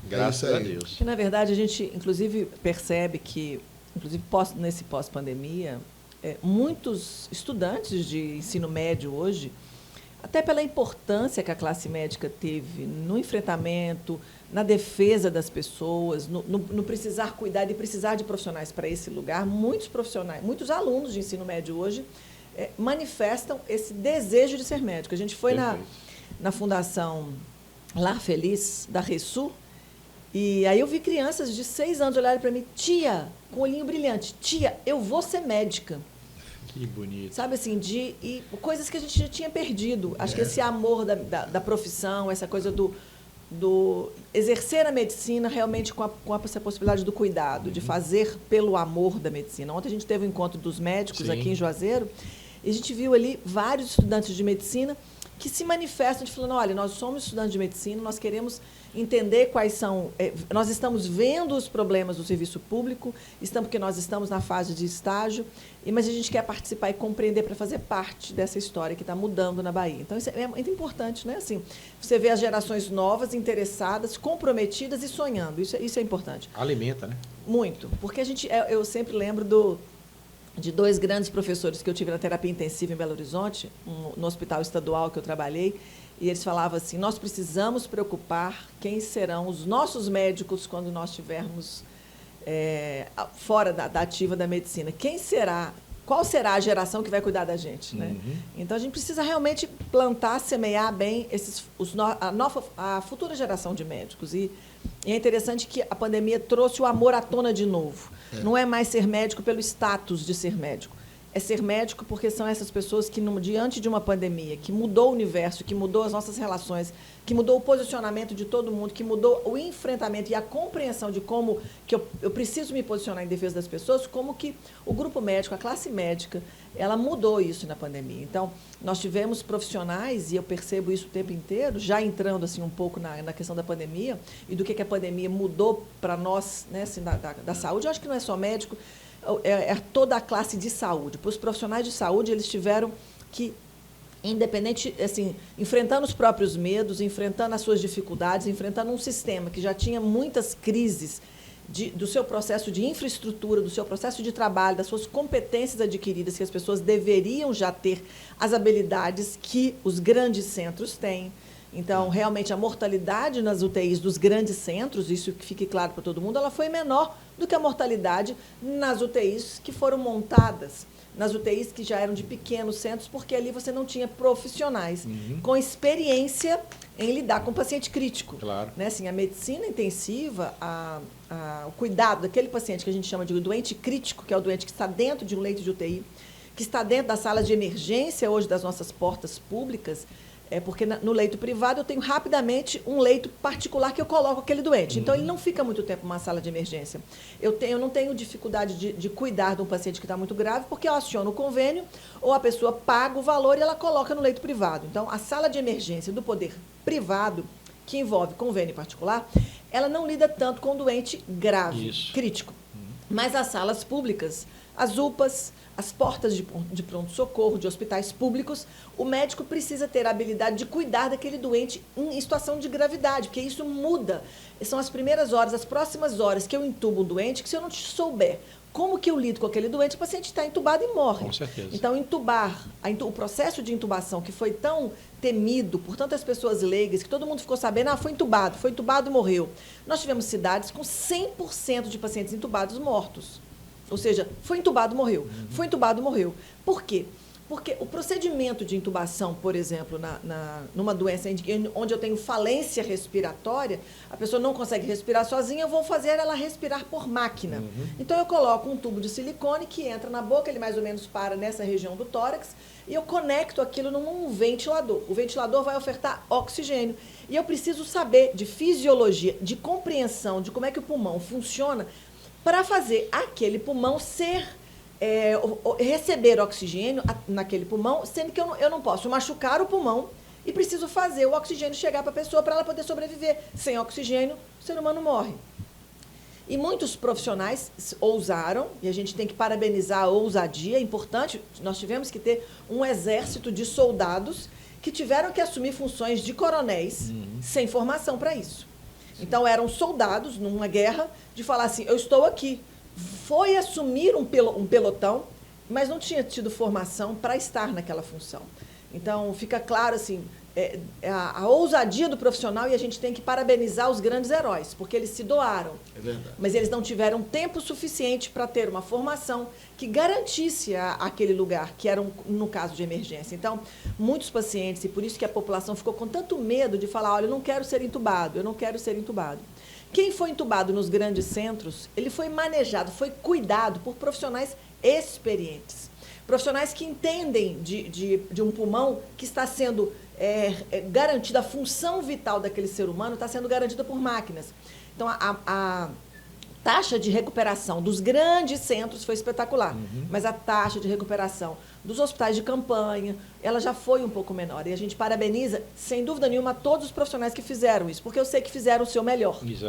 Graças a Deus. Que, na verdade, a gente, inclusive, percebe que, inclusive, nesse pós-pandemia, muitos estudantes de ensino médio hoje, até pela importância que a classe médica teve no enfrentamento, na defesa das pessoas, no precisar cuidar e precisar de profissionais para esse lugar, muitos alunos de ensino médio hoje manifestam esse desejo de ser médico. A gente foi na Fundação Lar Feliz, da RESU, e aí eu vi crianças de 6 anos olharem para mim, tia, com o olhinho brilhante, tia, eu vou ser médica. Que bonito. Sabe assim, e coisas que a gente já tinha perdido. Acho que esse amor da profissão, essa coisa do exercer a medicina realmente com essa possibilidade do cuidado, de fazer pelo amor da medicina. Ontem a gente teve um encontro dos médicos aqui em Juazeiro, e a gente viu ali vários estudantes de medicina que se manifestam falando, olha, nós somos estudantes de medicina, nós queremos entender quais são... nós estamos vendo os problemas do serviço público, porque nós estamos na fase de estágio, mas a gente quer participar e compreender para fazer parte dessa história que está mudando na Bahia. Então, isso é muito importante, né? Assim, você vê as gerações novas, interessadas, comprometidas e sonhando. Isso é importante. Alimenta, né? Muito. Porque eu sempre lembro de 2 grandes professores que eu tive na terapia intensiva em Belo Horizonte, no hospital estadual que eu trabalhei, e eles falavam assim, nós precisamos preocupar quem serão os nossos médicos quando nós estivermos fora da ativa da medicina. Qual será a geração que vai cuidar da gente? Né? Então, a gente precisa realmente plantar, semear bem a futura geração de médicos. E é interessante que a pandemia trouxe o amor à tona de novo. Não é mais ser médico pelo status de ser médico. É ser médico porque são essas pessoas que, diante de uma pandemia, que mudou o universo, que mudou as nossas relações, que mudou o posicionamento de todo mundo, que mudou o enfrentamento e a compreensão de como que eu preciso me posicionar em defesa das pessoas, como que o grupo médico, a classe médica, ela mudou isso na pandemia. Então, nós tivemos profissionais, e eu percebo isso o tempo inteiro, já entrando assim, um pouco na questão da pandemia e do que a pandemia mudou para nós, né, assim, da saúde. Eu acho que não é só médico, é toda a classe de saúde. Para os profissionais de saúde, eles tiveram que, independente, assim, enfrentando os próprios medos, enfrentando as suas dificuldades, enfrentando um sistema que já tinha muitas crises do seu processo de infraestrutura, do seu processo de trabalho, das suas competências adquiridas, que as pessoas deveriam já ter as habilidades que os grandes centros têm. Então, realmente, a mortalidade nas UTIs dos grandes centros, isso que fique claro para todo mundo, ela foi menor do que a mortalidade nas UTIs que foram montadas, nas UTIs que já eram de pequenos centros, porque ali você não tinha profissionais com experiência em lidar com o paciente crítico. Claro. Né? Assim, a medicina intensiva, o cuidado daquele paciente que a gente chama de doente crítico, que é o doente que está dentro de um leito de UTI, que está dentro da sala de emergência hoje das nossas portas públicas, porque no leito privado eu tenho rapidamente um leito particular que eu coloco aquele doente. Então, ele não fica muito tempo numa sala de emergência. Eu não tenho dificuldade de cuidar de um paciente que está muito grave, porque eu aciono o convênio, ou a pessoa paga o valor e ela coloca no leito privado. Então, a sala de emergência do poder privado, que envolve convênio particular, ela não lida tanto com doente grave, crítico. Mas as salas públicas, as UPAs, as portas de pronto-socorro, de hospitais públicos, o médico precisa ter a habilidade de cuidar daquele doente em situação de gravidade, porque isso muda. São as primeiras horas, as próximas horas que eu entubo um doente, que se eu não souber como que eu lido com aquele doente, o paciente está entubado e morre. Com certeza. Então, o processo de intubação, que foi tão temido por tantas pessoas leigas, que todo mundo ficou sabendo, foi intubado e morreu. Nós tivemos cidades com 100% de pacientes intubados mortos. Ou seja, foi entubado, morreu. Foi entubado, morreu. Por quê? Porque o procedimento de intubação, por exemplo, numa doença onde eu tenho falência respiratória, a pessoa não consegue respirar sozinha, eu vou fazer ela respirar por máquina. Então, eu coloco um tubo de silicone que entra na boca, ele mais ou menos para nessa região do tórax, e eu conecto aquilo num ventilador. O ventilador vai ofertar oxigênio. E eu preciso saber de fisiologia, de compreensão de como é que o pulmão funciona, para fazer aquele pulmão receber oxigênio naquele pulmão, sendo que eu não posso machucar o pulmão e preciso fazer o oxigênio chegar para a pessoa para ela poder sobreviver. Sem oxigênio, o ser humano morre. E muitos profissionais ousaram, e a gente tem que parabenizar a ousadia, é importante, nós tivemos que ter um exército de soldados que tiveram que assumir funções de coronéis sem formação para isso. Então, eram soldados numa guerra de falar assim, eu estou aqui. Foi assumir um pelotão, mas não tinha tido formação para estar naquela função. Então, fica claro assim, a ousadia do profissional, e a gente tem que parabenizar os grandes heróis, porque eles se doaram. É verdade. Mas eles não tiveram tempo suficiente para ter uma formação que garantisse aquele lugar, que era no caso de emergência. Então, muitos pacientes, e por isso que a população ficou com tanto medo de falar, olha, eu não quero ser entubado, eu não quero ser entubado. Quem foi entubado nos grandes centros, ele foi manejado, foi cuidado por profissionais experientes. Profissionais que entendem de um pulmão que está sendo garantida, a função vital daquele ser humano está sendo garantida por máquinas. Então, a taxa de recuperação dos grandes centros foi espetacular, mas a taxa de recuperação dos hospitais de campanha, ela já foi um pouco menor. E a gente parabeniza, sem dúvida nenhuma, todos os profissionais que fizeram isso, porque eu sei que fizeram o seu melhor. Exato.